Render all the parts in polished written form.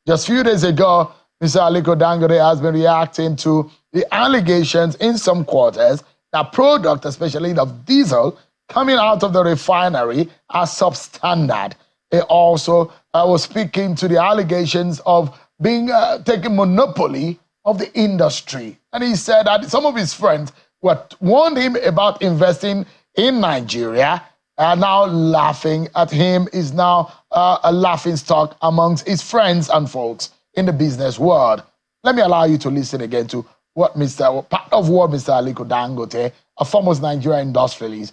Just a few days ago, Mr. Aliko Dangote has been reacting to the allegations in some quarters that product, especially of diesel, coming out of the refinery are substandard. He also was speaking to the allegations of being taking monopoly of the industry. And he said that some of his friends who warned him about investing in Nigeria are now laughing at him, is now a laughing stock amongst his friends and folks in the business world. Let me allow you to listen again to what part of what Mr. Aliko Dangote, a foremost Nigerian industrialist,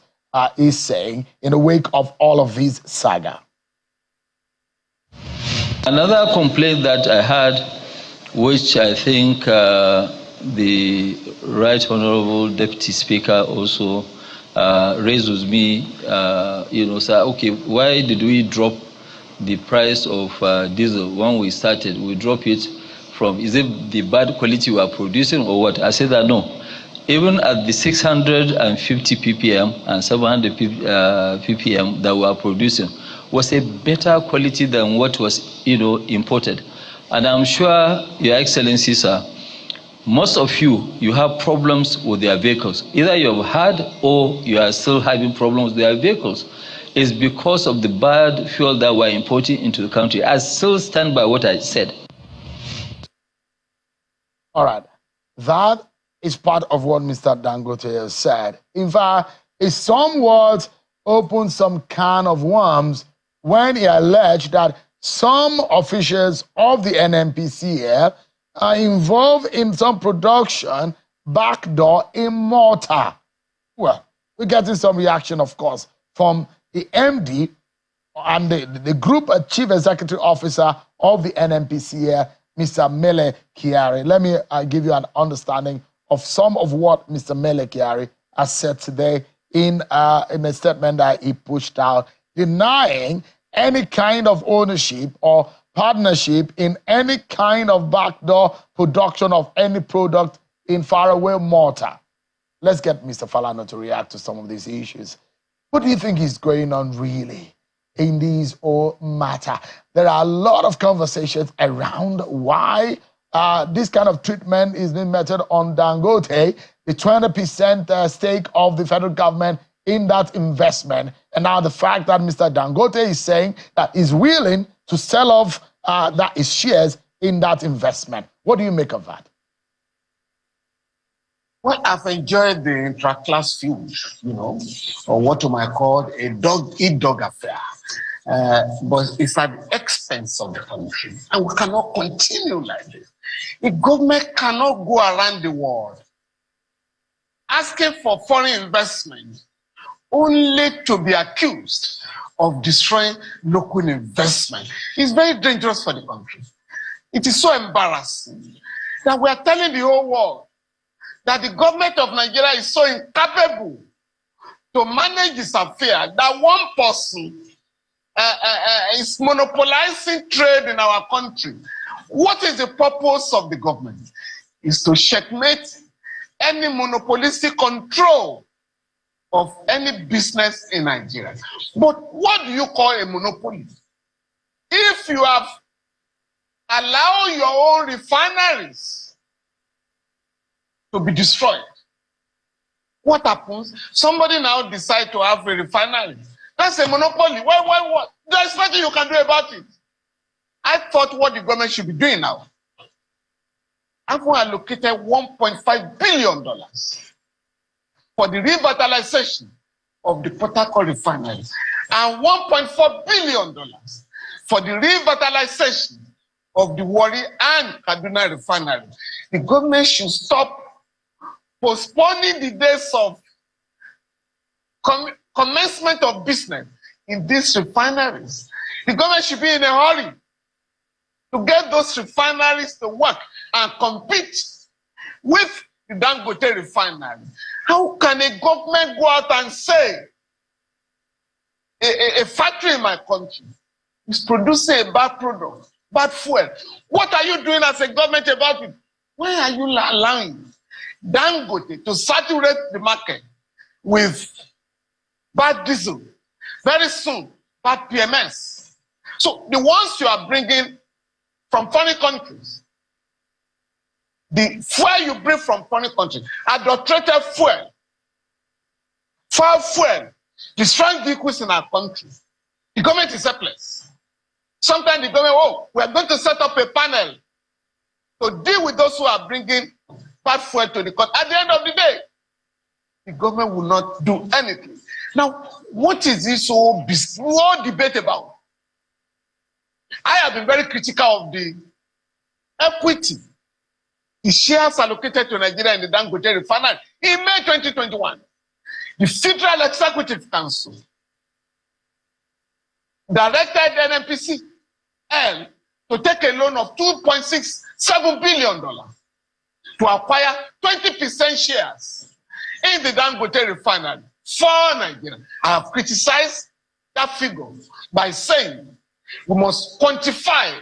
is saying in the wake of all of this saga. Another complaint that I had, which I think the Right Honorable Deputy Speaker also raised with me, say, okay, why did we drop the price of diesel when we started? We drop it from, is it the bad quality we are producing or what? I said that no. Even at the 650 ppm and 700 ppm that we are producing was a better quality than what was, imported. And I'm sure, Your Excellency, sir, most of you have problems with their vehicles. Either you have had or you are still having problems with their vehicles. It's because of the bad fuel that we're importing into the country. I still stand by what I said. All right. That is part of what Mr. Dangote has said. In fact, it somewhat opened some can of worms when he alleged that some officials of the NNPCL are involved in some production backdoor in Malta. Well, we're getting some reaction, of course, from the MD and the group chief executive officer of the NNPCL, Mr. Mele Kyari. Let me give you an understanding of some of what Mr. Mele Kyari has said today in a statement that he pushed out, denying any kind of ownership or partnership in any kind of backdoor production of any product in faraway Malta. Let's get Mr. Falana to react to some of these issues. What do you think is going on really in this whole matter? There are a lot of conversations around why this kind of treatment is being meted on Dangote, the 20% stake of the federal government in that investment. And now the fact that Mr. Dangote is saying that he's willing to sell off his shares in that investment. What do you make of that? Well, I've enjoyed the intra-class feud, or what you might call a dog-eat-dog affair. But it's at the expense of the country. And we cannot continue like this. The government cannot go around the world asking for foreign investment only to be accused of destroying local investment. It's very dangerous for the country. It is so embarrassing that we are telling the whole world that the government of Nigeria is so incapable to manage this affair that one person is monopolizing trade in our country. What is the purpose of the government? Is to checkmate any monopolistic control of any business in Nigeria. But what do you call a monopoly? If you have allowed your own refineries to be destroyed, what happens? Somebody now decides to have a refinery. That's a monopoly. What? There's nothing you can do about it. I thought what the government should be doing now. I've allocated $1.5 billion for the revitalization of the Port Harcourt refinery and $1.4 billion for the revitalization of the Warri and Kaduna refinery. The government should stop postponing the days of commencement of business in these refineries. The government should be in a hurry to get those refineries to work and compete with the Dangote refinery. How can a government go out and say a factory in my country is producing a bad product, bad fuel? What are you doing as a government about it? Why are you allowing Dangote to saturate the market with bad diesel? Very soon, bad PMS. So the ones you are bringing from foreign countries. The fuel you bring from foreign countries, adulterated fuel, foul fuel, destroying vehicles in our country. The government is helpless. Sometimes the government, we are going to set up a panel to deal with those who are bringing bad fuel to the country. At the end of the day, the government will not do anything. Now, what is this whole debate about? I have been very critical of the equity, the shares allocated to Nigeria in the Dangote Refinery in May 2021. The Federal Executive Council directed NNPCL to take a loan of $2.67 billion to acquire 20% shares in the Dangote Refinery for Nigeria. I have criticized that figure by saying we must quantify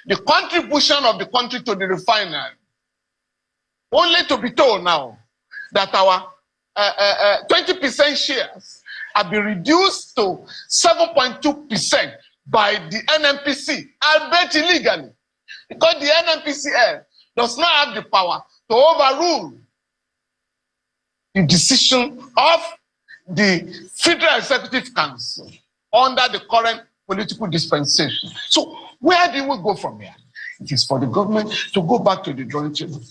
the contribution of the country to the refinery, only to be told now that our 20% shares have been reduced to 7.2% by the NNPC, albeit illegally, because the NNPCL does not have the power to overrule the decision of the Federal Executive Council under the current political dispensation. So where do we go from here? It is for the government to go back to the drawing table.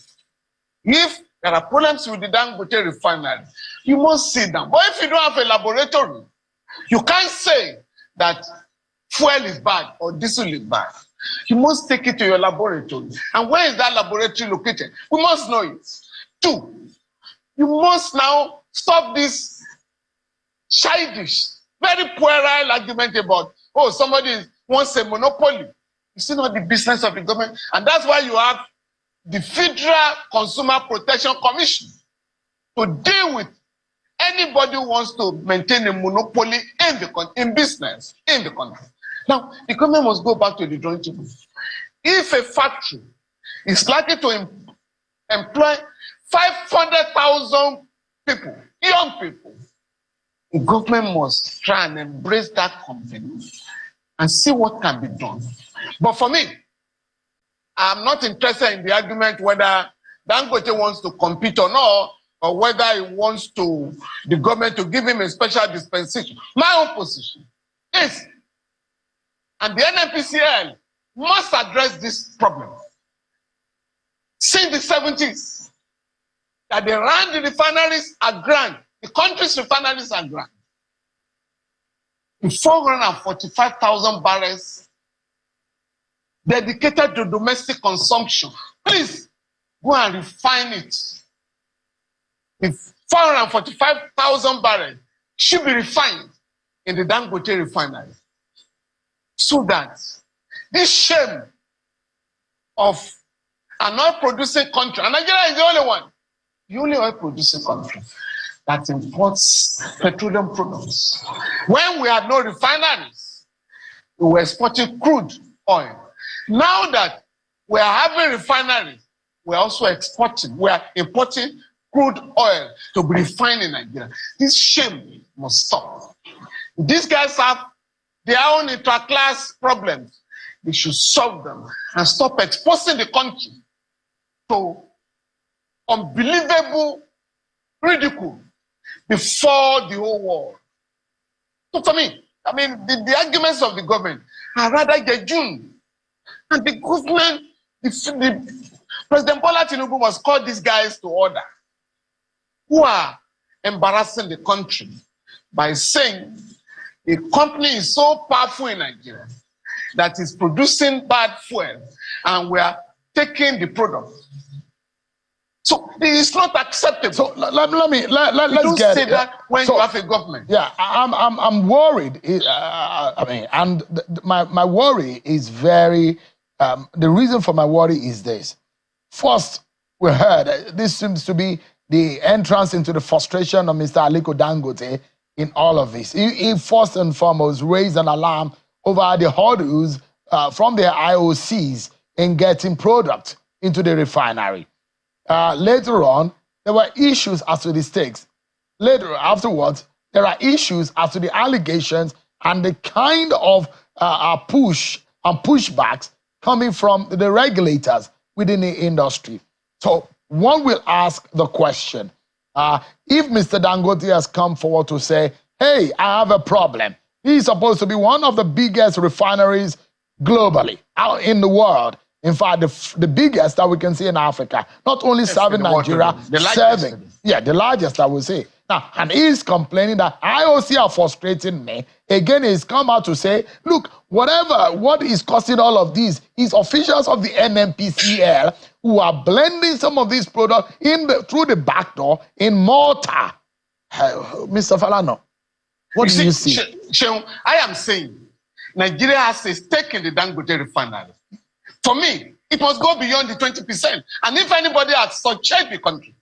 If there are problems with the Dangote Refinery, you must sit down. But if you don't have a laboratory, you can't say that fuel is bad or diesel is bad. You must take it to your laboratory. And where is that laboratory located? We must know it. 2, you must now stop this childish, very puerile argument about, oh, somebody wants a monopoly. It's not the business of the government. And that's why you have the Federal Consumer Protection Commission to deal with anybody who wants to maintain a monopoly in business in the country. Now, the government must go back to the drawing table. If a factory is likely to employ 500,000 people, young people, the government must try and embrace that company and see what can be done. But for me, I'm not interested in the argument whether Dangote wants to compete or not, or whether he wants the government to give him a special dispensation. My own position is, and the NNPCL must address this problem. Since the 70s, that they ran the refineries at grand, the country's refineries are grand. 445,000 barrels dedicated to domestic consumption. Please go and refine it. If 445,000 barrels should be refined in the Dangote refinery, so that this shame of an oil-producing country, and Nigeria is the only one, the only oil-producing country that imports petroleum products. When we had no refineries, we were exporting crude oil. Now that we are having refineries, we are also importing crude oil to be refined in Nigeria. This shame must stop. These guys have their own intra-class problems. They should solve them and stop exposing the country to unbelievable ridicule before the whole world. So for me, the arguments of the government are rather jejune. And the government, President Bola Tinubu must call these guys to order who are embarrassing the country by saying a company is so powerful in Nigeria that is producing bad fuel and we are taking the product. So it is not acceptable. So let's get say that when you have a government. Yeah, I'm worried. My worry is very. The reason for my worry is this. First, we heard this seems to be the entrance into the frustration of Mr. Aliko Dangote in all of this. He first and foremost raised an alarm over the hurdles from the IOCs in getting product into the refinery. Later on, there were issues as to the stakes. Afterwards, there are issues as to the allegations and the kind of push and pushbacks coming from the regulators within the industry. So one will ask the question, if Mr. Dangote has come forward to say, hey, I have a problem. He's supposed to be one of the biggest refineries globally, out in the world. In fact, the biggest that we can see in Africa, not only serving Nigeria, serving, the largest, I would say. Now, and he's complaining that IOC are frustrating me. Again, he's come out to say, look, what is causing all of this is officials of the NNPCL who are blending some of these products through the back door in Malta. Mr. Falana, what do you see? I am saying Nigeria has a stake in the Dangote refinery. For me, it must go beyond the 20%. And if anybody has shortchanged the country,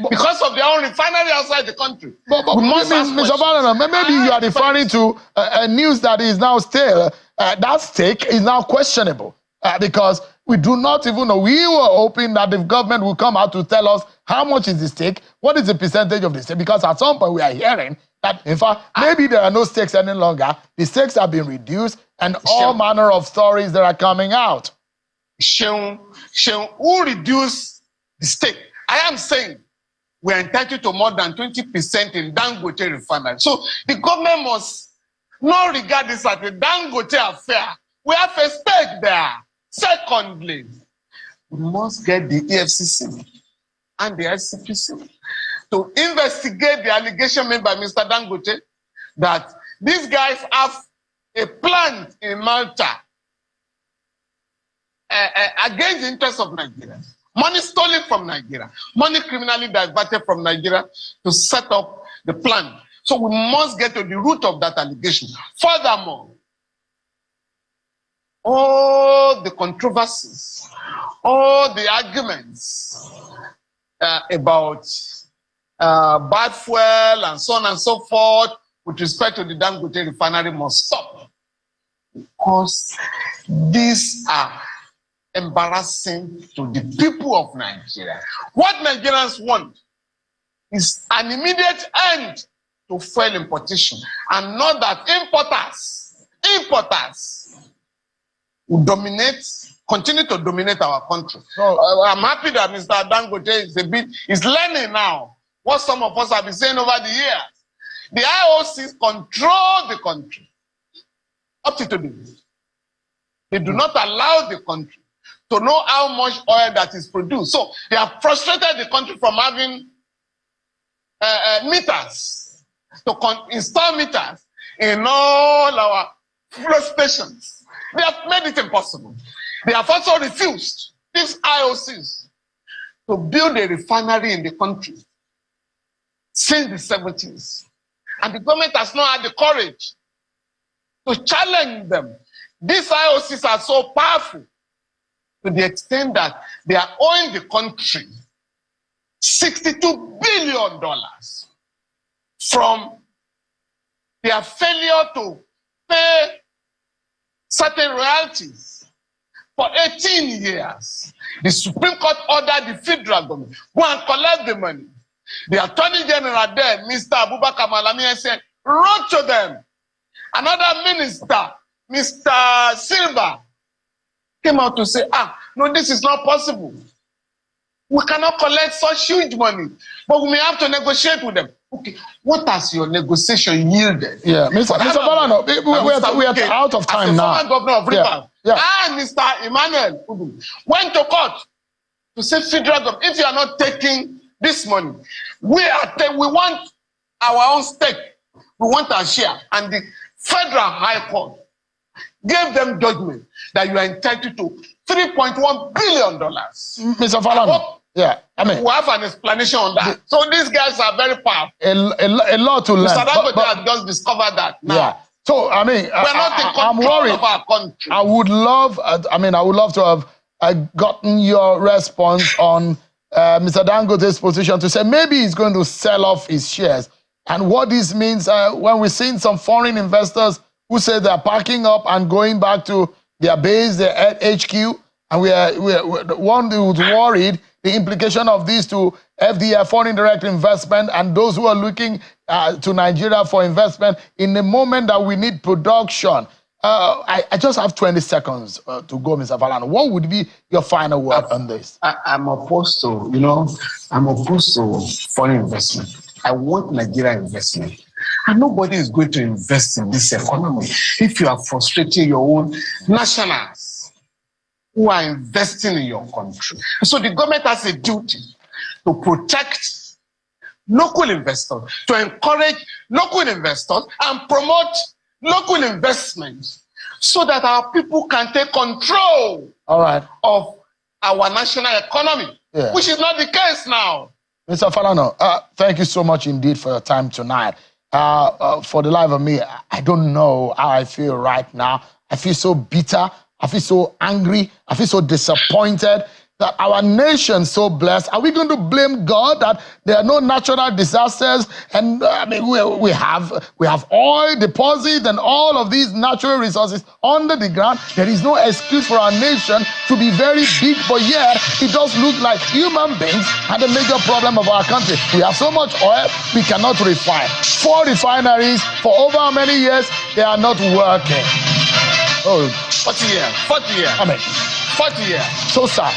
because of their own refinery outside the country. But Mr. Falana, maybe you are referring to a news that is now still, that stake is now questionable. Because we do not even know. We were hoping that the government will come out to tell us how much is the stake, what is the percentage of the stake, because at some point we are hearing that, in fact, maybe there are no stakes any longer. The stakes have been reduced and all manner of stories that are coming out. Who reduced the stake? I am saying we are entitled to more than 20% in Dangote refinery. So the government must not regard this as a Dangote affair. We have a stake there. Secondly, we must get the EFCC and the ICPC to investigate the allegation made by Mr. Dangote that these guys have a plant in Malta against the interests of Nigeria. Money stolen from Nigeria, money criminally diverted from Nigeria to set up the plant. So we must get to the root of that allegation. Furthermore, all the controversies, all the arguments about bad fuel and so on and so forth with respect to the Dangote refinery must stop. Because these are embarrassing to the people of Nigeria. What Nigerians want is an immediate end to fuel importation, and not that importers will continue to dominate our country. So I'm happy that Mr. Dangote is learning now what some of us have been saying over the years. The IOCs control the country up to today. They do not allow the country to know how much oil that is produced. So they have frustrated the country from having meters, to install meters in all our fuel stations. They have made it impossible. They have also refused, these IOCs, to build a refinery in the country since the 70s. And the government has not had the courage to challenge them. These IOCs are so powerful to the extent that they are owing the country $62 billion from their failure to pay certain royalties for 18 years. The Supreme Court ordered the federal government go and collect the money. The Attorney General there, Mr. Abubakar Malami, said, wrote to them. Another minister, Mr. Silva, came out to say, no, this is not possible. We cannot collect such huge money, but we may have to negotiate with them. Okay, what has your negotiation yielded? Yeah, Mr. Falana, we are out of time now. As the former governor of Rivers, and Mr. Emmanuel Udu went to court to say, federal government, if you are not taking this money, we want our own stake. We want our share. And the Federal High Court gave them judgment that you are entitled to $3.1 billion. Mr. Falana, we'll have an explanation on that. So these guys are very powerful. A lot to learn. Mr. Dangote has just discovered that now. Yeah. So, I mean, I'm worried. Of our country. I would love to have gotten your response on Mr. Dangote's position to say maybe he's going to sell off his shares. And what this means when we're seeing some foreign investors who say they're packing up and going back to their base, their HQ, and we're one who's worried the implication of this to FDI, foreign direct investment, and those who are looking to Nigeria for investment in the moment that we need production. I just have 20 seconds to go, Mr. Falana. What would be your final word on this? I'm opposed to, I'm opposed to foreign investment. I want Nigerian investment. And nobody is going to invest in this economy if you are frustrating your own nationals who are investing in your country. So the government has a duty to protect local investors, to encourage local investors and promote local investment so that our people can take control of our national economy, which is not the case now. Mr. Falana, thank you so much indeed for your time tonight. For the life of me, I don't know how I feel right now. I feel so bitter. I feel so angry. I feel so disappointed that our nation is so blessed. Are we going to blame God that there are no natural disasters? And we have oil deposits and all of these natural resources under the ground. There is no excuse for our nation to be very big, but yet it does look like human beings are the major problem of our country. We have so much oil, we cannot refine. 4 refineries for over how many years? They are not working. 40 years. 40 years. 40 years. So sad.